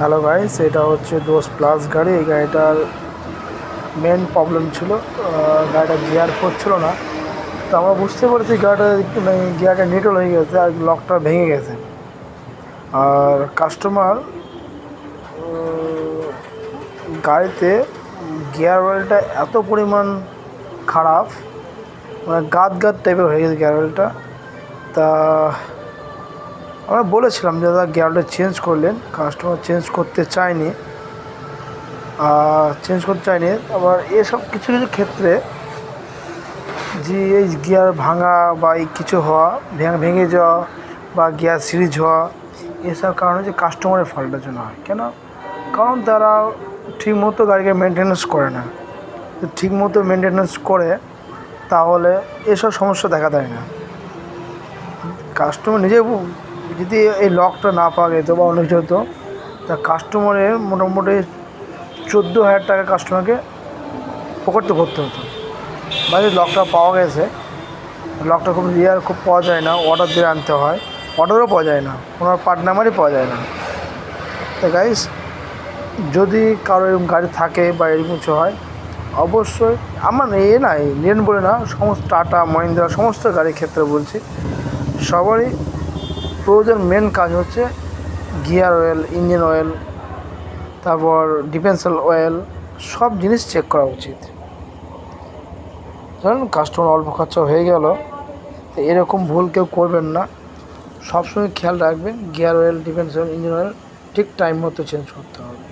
Hello guys, এটা হচ্ছে দোস্ত প্লাস গাড়ি। এই গাড়িটার মেন প্রবলেম ছিল গাড়িটা গিয়ার করছিল না। তো আমরা বুঝতে পারছি গাড়িটা গিয়ারটা নিটল হয়ে গেছে আর লকটা ভেঙে গেছে। আর কাস্টমার গাড়িতে গিয়ার অয়েলটা এত পরিমাণ খারাপ, মানে গাদ টাইপের হয়ে গেছে গিয়ার অয়েলটা। তা আমরা বলেছিলাম যে দাদা গিয়ারটা চেঞ্জ করলেন, কাস্টমার চেঞ্জ করতে চায়নি। আবার এসব কিছু কিছু ক্ষেত্রে যে এই গিয়ার ভাঙা বা এই কিছু হওয়া, ভেঙে যাওয়া বা গিয়ার সিরিজ হওয়া, এসব কারণে যে কাস্টমারের ফল্টের জন্য হয়। কেন? কারণ তারা ঠিকমতো গাড়িকে মেনটেন্যান্স করে না। তো ঠিকমতো মেনটেন্যান্স করে তাহলে এসব সমস্যা দেখা দেয় না। কাস্টমার নিজে যদি এই লকটা না পাওয়া যেত বা অন্য কিছু হতো, তা কাস্টমারের মোটামুটি 14,000 টাকা কাস্টমারকে পকেটে ভরতে হতো। মানে লকটা পাওয়া গেছে, লকটা খুব খুব পাওয়া যায় না, অর্ডার দিয়ে আনতে হয়, অর্ডারও পাওয়া যায় না, ওনার পার্ট নাম্বারই পাওয়া যায় না। তো গাইস, যদি কারো এরকম গাড়ি থাকে বা এরকম কিছু হয়, অবশ্যই আমার নেন বলে না, সমস্ত টাটা মহিন্দ্রা সমস্ত গাড়ির ক্ষেত্রে বলছি, সবারই প্রয়োজন মেন কাজ হচ্ছে গিয়ার অয়েল, ইঞ্জিন অয়েল, তারপর ডিফেন্সিয়াল অয়েল, সব জিনিস চেক করা উচিত। ধরুন কাস্টমার অল্প খরচা হয়ে গেল, তো এরকম ভুল কেউ করবেন না। সবসময় খেয়াল রাখবেন gear oil, differential, engine oil ঠিক টাইম মতো চেঞ্জ করতে হবে।